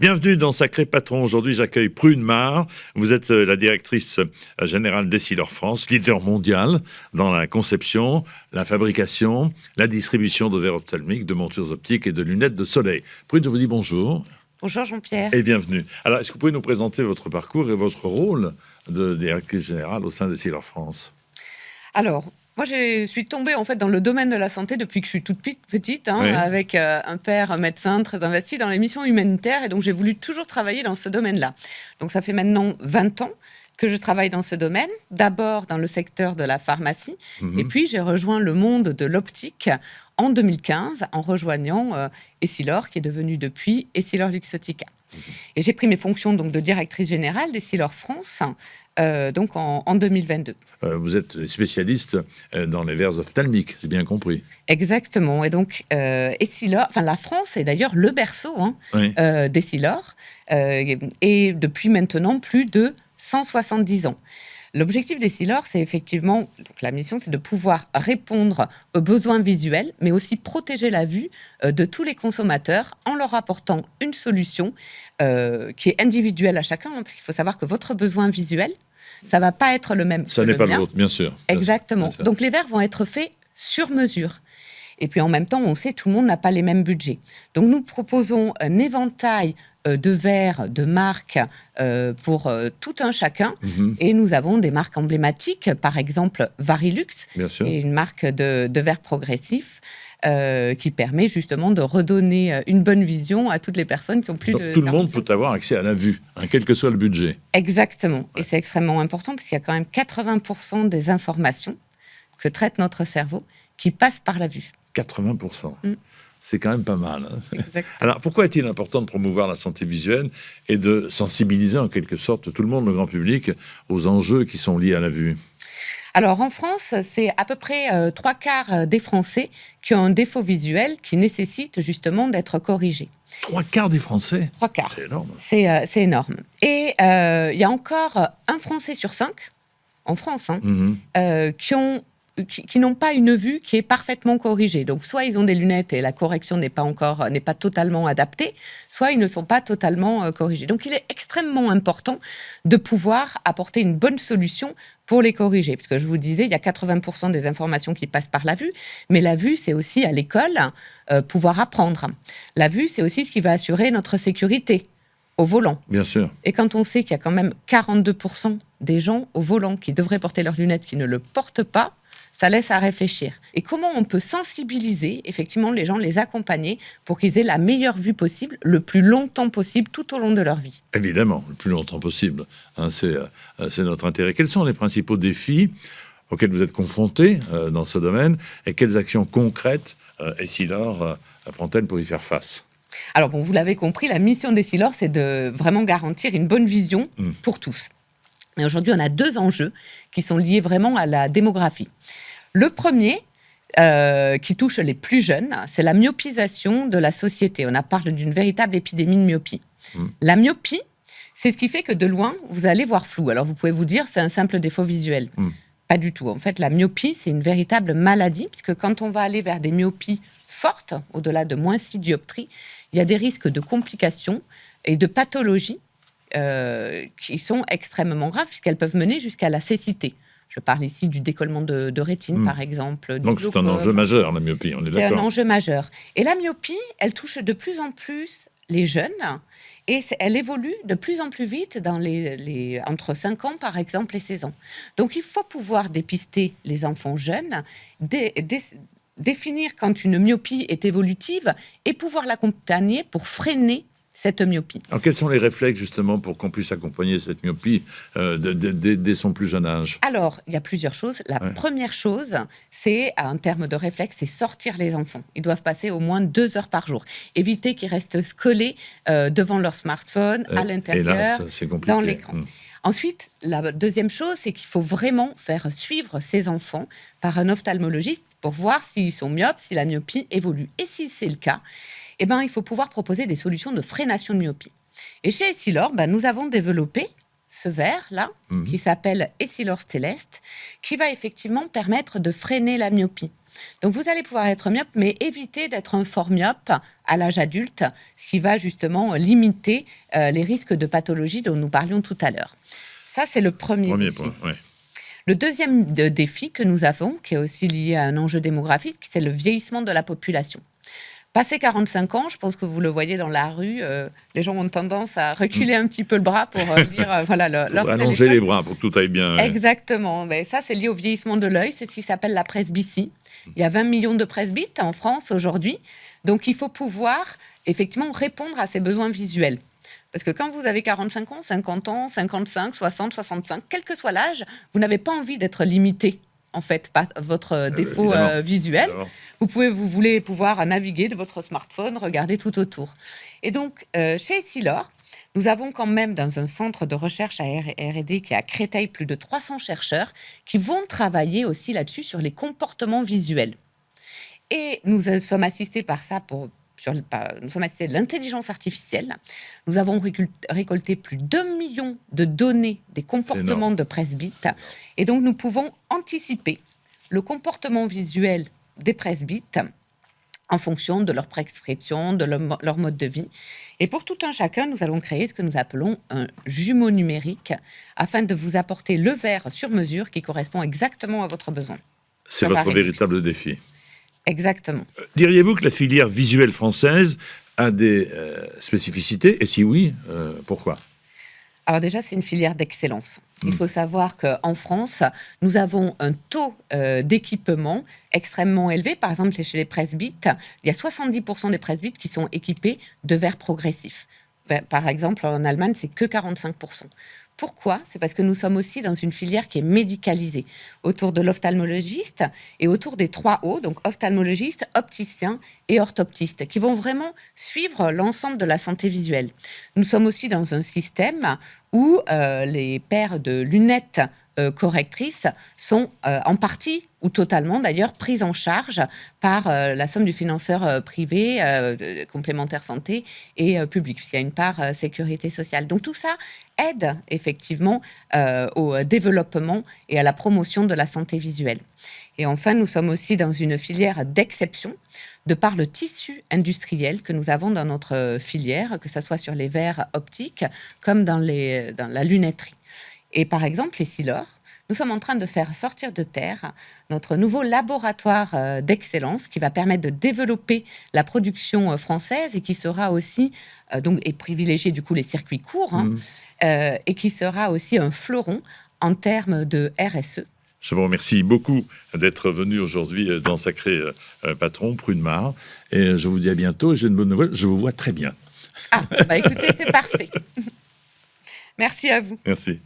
Bienvenue dans Sacré Patron. Aujourd'hui, j'accueille Prune Mar. Vous êtes la directrice générale d'Essilor France, leader mondial dans la conception, la fabrication, la distribution de verres ophtalmiques, de montures optiques et de lunettes de soleil. Prune, je vous dis bonjour. Bonjour Jean-Pierre. Et bienvenue. Alors, est-ce que vous pouvez nous présenter votre parcours et votre rôle de directrice générale au sein d'Essilor France ? Alors, moi, je suis tombée en fait dans le domaine de la santé depuis que je suis toute petite, Oui. avec un père médecin très investi dans les missions humanitaires, et donc j'ai voulu toujours travailler dans ce domaine-là. Donc ça fait maintenant 20 ans que je travaille dans ce domaine, d'abord dans le secteur de la pharmacie, et puis j'ai rejoint le monde de l'optique en 2015 en rejoignant Essilor, qui est devenu depuis Essilor Luxottica. Et j'ai pris mes fonctions donc de directrice générale d'Essilor France donc en 2022. Vous êtes spécialiste dans les verres ophtalmiques, j'ai bien compris. Exactement. Et donc, Essilor, enfin la France est d'ailleurs le berceau Oui. d'Essilor, et depuis maintenant plus de 170 ans. L'objectif d'Essilor, c'est effectivement, donc la mission, c'est de pouvoir répondre aux besoins visuels, mais aussi protéger la vue de tous les consommateurs en leur apportant une solution qui est individuelle à chacun, parce qu'il faut savoir que votre besoin visuel, ça va pas être le même. Ça que n'est le pas mien. le vôtre, bien sûr. Exactement. Bien sûr. Donc les verres vont être faits sur mesure. Et puis en même temps, on sait tout le monde n'a pas les mêmes budgets. Donc nous proposons un éventail de verres, de marques pour tout un chacun. Et nous avons des marques emblématiques, par exemple Varilux, Bien sûr. qui est une marque de verres progressifs qui permet justement de redonner une bonne vision à toutes les personnes qui ont plus Donc, de tout le monde 45. peut avoir accès à la vue, quel que soit le budget. Exactement. Et c'est extrêmement important parce qu'il y a quand même 80% des informations que traite notre cerveau qui passent par la vue. 80%. C'est quand même pas mal. Exactement. Alors, pourquoi est-il important de promouvoir la santé visuelle et de sensibiliser en quelque sorte tout le monde, le grand public, aux enjeux qui sont liés à la vue ? Alors en France, c'est à peu près 3/4 des Français qui ont un défaut visuel qui nécessite justement d'être corrigé. 3/4 des Français. 3/4. C'est énorme. C'est énorme. Et il y a encore un Français sur 5, en France, qui n'ont pas une vue qui est parfaitement corrigée. Donc, soit ils ont des lunettes et la correction n'est pas totalement adaptée, soit ils ne sont pas totalement corrigés. Donc, il est extrêmement important de pouvoir apporter une bonne solution pour les corriger. Parce que je vous disais, il y a 80% des informations qui passent par la vue, mais la vue, c'est aussi à l'école pouvoir apprendre. La vue, c'est aussi ce qui va assurer notre sécurité au volant. Bien sûr. Et quand on sait qu'il y a quand même 42% des gens au volant qui devraient porter leurs lunettes qui ne le portent pas, ça laisse à réfléchir. Et comment on peut sensibiliser, effectivement, les gens, les accompagner pour qu'ils aient la meilleure vue possible, le plus longtemps possible, tout au long de leur vie. Évidemment, le plus longtemps possible. C'est notre intérêt. Quels sont les principaux défis auxquels vous êtes confrontés dans ce domaine et quelles actions concrètes Essilor prend-elle pour y faire face ? Alors, bon, vous l'avez compris, la mission d'Essilor, c'est de vraiment garantir une bonne vision pour tous. Et aujourd'hui, on a 2 enjeux qui sont liés vraiment à la démographie. Le premier, qui touche les plus jeunes, c'est la myopisation de la société. On parle d'une véritable épidémie de myopie. La myopie, c'est ce qui fait que de loin, vous allez voir flou. Alors, vous pouvez vous dire, c'est un simple défaut visuel. Pas du tout. En fait, la myopie, c'est une véritable maladie, puisque quand on va aller vers des myopies fortes, au-delà de moins 6 dioptries, il y a des risques de complications et de pathologies qui sont extrêmement graves, puisqu'elles peuvent mener jusqu'à la cécité. Je parle ici du décollement de rétine, par exemple. Donc c'est un enjeu majeur, la myopie, on est C'est d'accord. un enjeu majeur. Et la myopie, elle touche de plus en plus les jeunes, et elle évolue de plus en plus vite dans entre 5 ans, par exemple, et 16 ans. Donc il faut pouvoir dépister les enfants jeunes, définir quand une myopie est évolutive, et pouvoir l'accompagner pour freiner cette myopie. Alors, quels sont les réflexes, justement, pour qu'on puisse accompagner cette myopie dès son plus jeune âge ? Alors, il y a plusieurs choses. La première chose, c'est, en termes de réflexe, c'est sortir les enfants. Ils doivent passer au moins 2 heures par jour. Éviter qu'ils restent collés devant leur smartphone, à l'intérieur, hélas, c'est compliqué. dans l'écran. Ensuite, la deuxième chose, c'est qu'il faut vraiment faire suivre ces enfants par un ophtalmologiste pour voir s'ils sont myopes, si la myopie évolue. Et si c'est le cas, eh ben, il faut pouvoir proposer des solutions de freination de myopie. Et chez Essilor, nous avons développé ce verre-là, qui s'appelle Essilor Stellest, qui va effectivement permettre de freiner la myopie. Donc vous allez pouvoir être myope, mais éviter d'être un fort myope à l'âge adulte, ce qui va justement limiter les risques de pathologie dont nous parlions tout à l'heure. Ça, c'est le premier défi. Point, ouais. Le deuxième défi que nous avons, qui est aussi lié à un enjeu démographique, c'est le vieillissement de la population. Passé 45 ans, je pense que vous le voyez dans la rue, les gens ont tendance à reculer un petit peu le bras pour lire leur allonger les bras pour que tout aille bien. Exactement. Mais ça, c'est lié au vieillissement de l'œil. C'est ce qui s'appelle la presbytie. Il y a 20 millions de presbytes en France aujourd'hui. Donc, il faut pouvoir effectivement répondre à ces besoins visuels. Parce que quand vous avez 45 ans, 50 ans, 55, 60, 65, quel que soit l'âge, vous n'avez pas envie d'être limité, en fait, par votre défaut visuel. Vous voulez pouvoir naviguer de votre smartphone, regarder tout autour. Et donc, chez Essilor, nous avons quand même, dans un centre de recherche à R&D qui est à Créteil, plus de 300 chercheurs qui vont travailler aussi là-dessus sur les comportements visuels. Et nous sommes assistés par ça nous sommes assistés de l'intelligence artificielle. Nous avons récolté plus d'1 million de données des comportements de presbytes. Et donc, nous pouvons anticiper le comportement visuel des presbytes en fonction de leur prescription, de leur mode de vie. Et pour tout un chacun, nous allons créer ce que nous appelons un jumeau numérique afin de vous apporter le verre sur mesure qui correspond exactement à votre besoin. C'est votre véritable défi. Exactement. Diriez-vous que la filière visuelle française a des spécificités? Et si oui, pourquoi? Alors déjà, c'est une filière d'excellence. Il faut savoir qu'en France, nous avons un taux d'équipement extrêmement élevé. Par exemple, chez les presbytes, il y a 70% des presbytes qui sont équipés de verres progressifs. Par exemple, en Allemagne, c'est que 45%. Pourquoi? C'est parce que nous sommes aussi dans une filière qui est médicalisée, autour de l'ophtalmologiste et autour des 3 O, donc ophtalmologiste, opticien et orthoptiste, qui vont vraiment suivre l'ensemble de la santé visuelle. Nous sommes aussi dans un système où les paires de lunettes correctrices sont en partie ou totalement d'ailleurs prises en charge par la somme du financeur privé, complémentaire santé et public, puisqu'il y a une part sécurité sociale. Donc tout ça aide effectivement au développement et à la promotion de la santé visuelle. Et enfin, nous sommes aussi dans une filière d'exception de par le tissu industriel que nous avons dans notre filière, que ce soit sur les verres optiques comme dans la lunetterie. Et par exemple, Essilor, nous sommes en train de faire sortir de terre notre nouveau laboratoire d'excellence qui va permettre de développer la production française et qui sera aussi, et privilégier du coup les circuits courts, et qui sera aussi un fleuron en termes de RSE. Je vous remercie beaucoup d'être venu aujourd'hui dans Sacré Patron, Prunemar. Et je vous dis à bientôt. J'ai une bonne nouvelle, je vous vois très bien. Ah, écoutez, c'est parfait. Merci à vous. Merci.